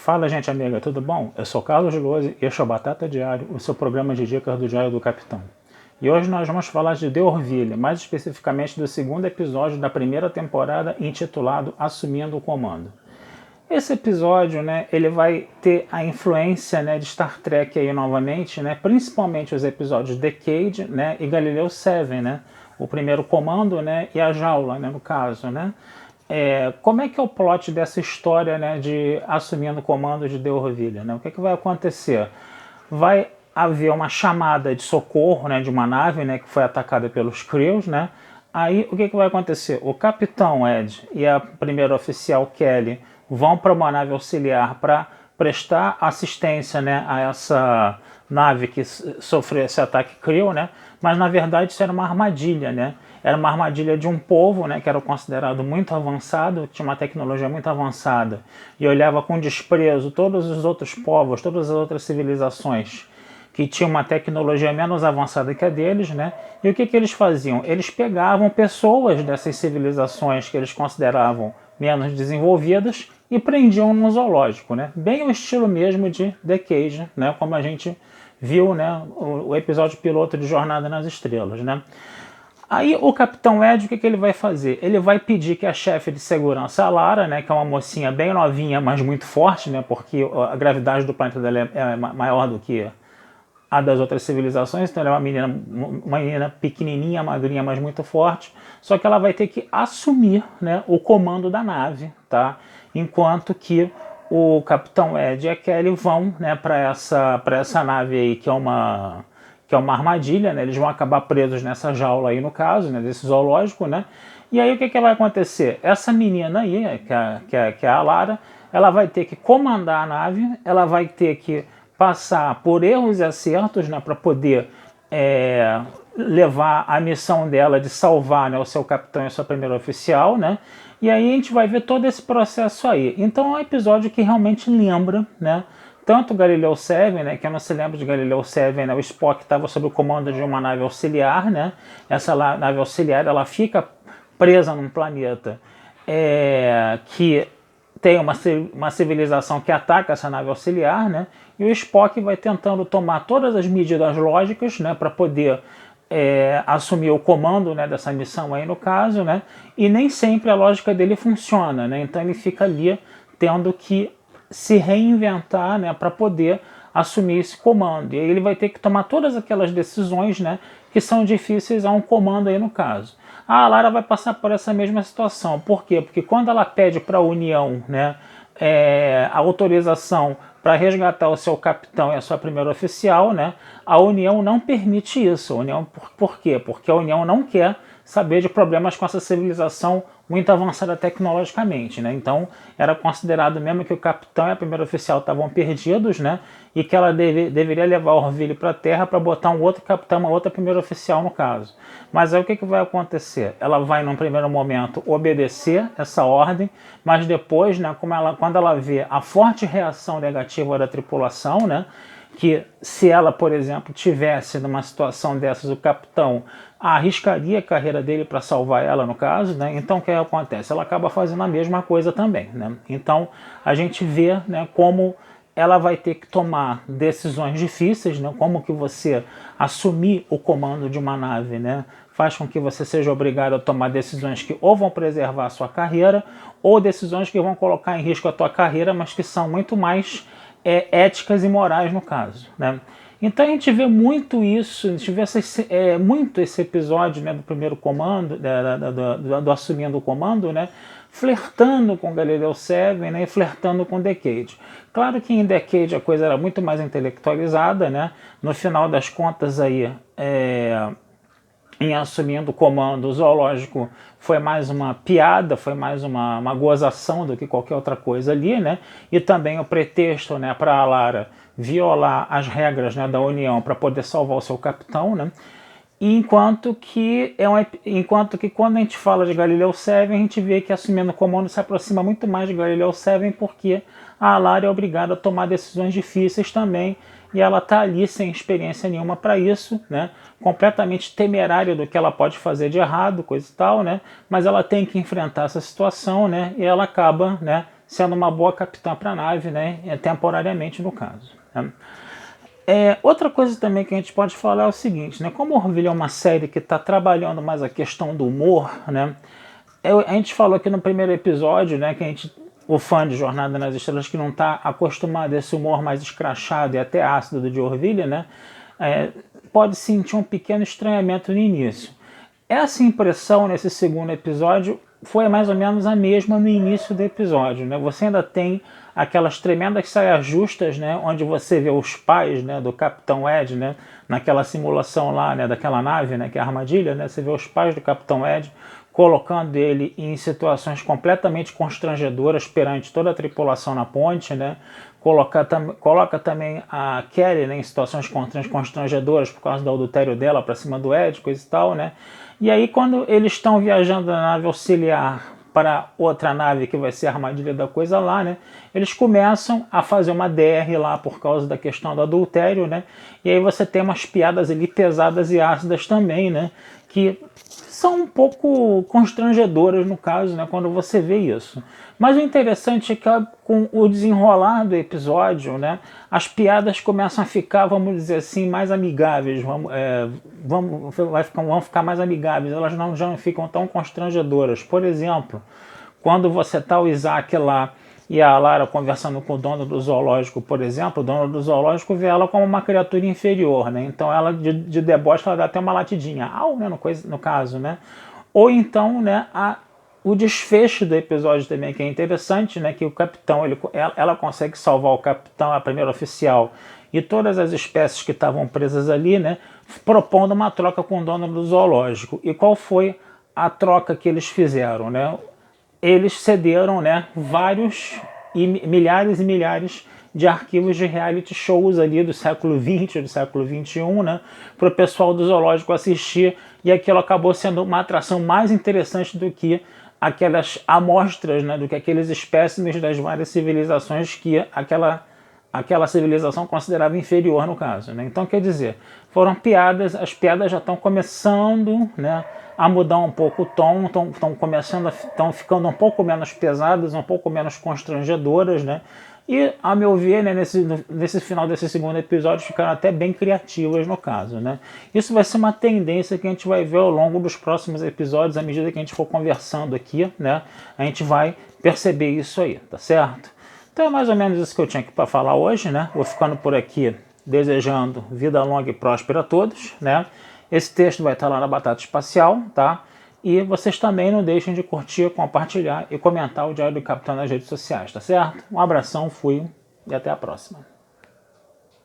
Fala, gente amiga, tudo bom? Eu sou Carlos Lose e este é o Batata Diário, o seu programa de dicas do Diário do Capitão. E hoje nós vamos falar de The Orville, mais especificamente do segundo episódio da primeira temporada, intitulado Assumindo o Comando. Esse episódio, ele vai ter a influência, de Star Trek aí novamente, principalmente os episódios Decade, e Galileu 7, o primeiro comando, e a jaula, no caso, como é que é o plot dessa história, de assumindo o comando de The Orville, O que vai acontecer? Vai haver uma chamada de socorro, de uma nave, que foi atacada pelos Krews, Aí o que vai acontecer? O capitão Ed e a primeira oficial Kelly vão para uma nave auxiliar para prestar assistência, a essa nave que sofreu esse ataque Krew, Mas na verdade isso era uma armadilha, Era uma armadilha de um povo, que era considerado muito avançado, tinha uma tecnologia muito avançada e olhava com desprezo todos os outros povos, todas as outras civilizações que tinham uma tecnologia menos avançada que a deles, E o que eles faziam? Eles pegavam pessoas dessas civilizações que eles consideravam menos desenvolvidas e prendiam no zoológico, Bem o estilo mesmo de The Cage, Como a gente viu, o episódio piloto de Jornada nas Estrelas, Aí o Capitão Ed, o que ele vai fazer? Ele vai pedir que a chefe de segurança, a Lara, que é uma mocinha bem novinha, mas muito forte, porque a gravidade do planeta dela é maior do que a das outras civilizações, então ela é uma menina pequenininha, magrinha, mas muito forte, só que ela vai ter que assumir, o comando da nave, tá? Enquanto que o Capitão Ed e a Kelly vão, para essa nave aí, que é uma armadilha, Eles vão acabar presos nessa jaula aí, no caso, desse zoológico, E aí o que vai acontecer? Essa menina aí, que é a Lara, ela vai ter que comandar a nave, ela vai ter que passar por erros e acertos, para poder levar a missão dela de salvar, o seu capitão e a sua primeira oficial, E aí a gente vai ver todo esse processo aí. Então é um episódio que realmente lembra, tanto Galileu 7, que eu não se lembra de Galileu 7, o Spock estava sob o comando de uma nave auxiliar, Essa nave auxiliar, ela fica presa num planeta que tem uma civilização que ataca essa nave auxiliar, E o Spock vai tentando tomar todas as medidas lógicas, para poder assumir o comando, dessa missão aí no caso, E nem sempre a lógica dele funciona, Então ele fica ali tendo que se reinventar, para poder assumir esse comando. E aí ele vai ter que tomar todas aquelas decisões, que são difíceis a um comando aí no caso. A Lara vai passar por essa mesma situação. Por quê? Porque quando ela pede para a União, a autorização para resgatar o seu capitão e a sua primeira oficial, a União não permite isso. A União, por quê? Porque a União não quer saber de problemas com essa civilização muito avançada tecnologicamente, Então, era considerado mesmo que o capitão e a primeira oficial estavam perdidos, E que ela deveria levar o Orville para a Terra para botar um outro capitão, uma outra primeira oficial no caso. Mas aí o que vai acontecer? Ela vai, num primeiro momento, obedecer essa ordem, mas depois, quando ela vê a forte reação negativa da tripulação, que se ela, por exemplo, tivesse numa situação dessas, o capitão arriscaria a carreira dele para salvar ela, no caso, Então o que acontece? Ela acaba fazendo a mesma coisa também, Então a gente vê, como ela vai ter que tomar decisões difíceis, Como que você assumir o comando de uma nave, faz com que você seja obrigado a tomar decisões que ou vão preservar a sua carreira, ou decisões que vão colocar em risco a tua carreira, mas que são muito mais éticas e morais no caso, Então a gente vê muito isso, a gente vê muito esse episódio, do primeiro comando, do assumindo o comando, flertando com Galileu 7, e flertando com Decade. Claro que em Decade a coisa era muito mais intelectualizada, No final das contas aí, em assumindo o comando, o zoológico foi mais uma piada, foi mais uma gozação do que qualquer outra coisa ali, E também o pretexto, para a Lara violar as regras, da União para poder salvar o seu capitão, Enquanto que quando a gente fala de Galileu 7, a gente vê que assumindo o comando se aproxima muito mais de Galileu 7, porque a Lara é obrigada a tomar decisões difíceis também, e ela está ali sem experiência nenhuma para isso, completamente temerária do que ela pode fazer de errado, coisa e tal, Mas ela tem que enfrentar essa situação, E ela acaba, sendo uma boa capitã para a nave, né, temporariamente no caso. Né. Outra coisa também que a gente pode falar é o seguinte, né, como Orville é uma série que está trabalhando mais a questão do humor, né, a gente falou aqui no primeiro episódio, né, que o fã de Jornada nas Estrelas que não está acostumado a esse humor mais escrachado e até ácido de Orville, né, pode sentir um pequeno estranhamento no início. Essa impressão nesse segundo episódio foi mais ou menos a mesma no início do episódio, né? Você ainda tem aquelas tremendas saias justas, né? Onde você vê os pais, né, do Capitão Ed, né? Naquela simulação lá, né, daquela nave, né, que é a armadilha, né? Você vê os pais do Capitão Ed colocando ele em situações completamente constrangedoras perante toda a tripulação na ponte, né? Coloca também a Kelly, né, em situações constrangedoras por causa do adultério dela para cima do Ed, coisa e tal, né? E aí quando eles estão viajando na nave auxiliar para outra nave que vai ser a armadilha da coisa lá, né? Eles começam a fazer uma DR lá por causa da questão do adultério, né? E aí você tem umas piadas ali pesadas e ácidas também, né? Que são um pouco constrangedoras no caso, né, quando você vê isso. Mas o interessante é que com o desenrolar do episódio, né, as piadas começam a ficar, vamos dizer assim, mais amigáveis, vão ficar mais amigáveis, elas já não ficam tão constrangedoras. Por exemplo, quando você tá o Isaac lá e a Lara conversando com o dono do zoológico, por exemplo, o dono do zoológico vê ela como uma criatura inferior, né? Então ela, de deboche, ela dá até uma latidinha, au, né? No caso, né? Ou então, né, o desfecho do episódio também, que é interessante, né? Que o capitão, ela consegue salvar o capitão, a primeira oficial, e todas as espécies que estavam presas ali, né? Propondo uma troca com o dono do zoológico. E qual foi a troca que eles fizeram, né? Eles cederam, né, vários milhares e milhares de arquivos de reality shows ali do século XX, do século XXI, né, para o pessoal do zoológico assistir, e aquilo acabou sendo uma atração mais interessante do que aquelas amostras, né, do que aqueles espécimes das várias civilizações que aquela civilização considerava inferior no caso, né? Então, quer dizer, foram piadas, as piadas já estão começando, né, a mudar um pouco o tom, estão ficando um pouco menos pesadas, um pouco menos constrangedoras, né? E, a meu ver, né, nesse final desse segundo episódio, ficaram até bem criativas no caso, né? Isso vai ser uma tendência que a gente vai ver ao longo dos próximos episódios, à medida que a gente for conversando aqui, né? A gente vai perceber isso aí, tá certo? Então é mais ou menos isso que eu tinha aqui para falar hoje, né? Vou ficando por aqui desejando vida longa e próspera a todos, né? Esse texto vai estar lá na Batata Espacial, tá? E vocês também não deixem de curtir, compartilhar e comentar o Diário do Capitão nas redes sociais, tá certo? Um abração, fui e até a próxima.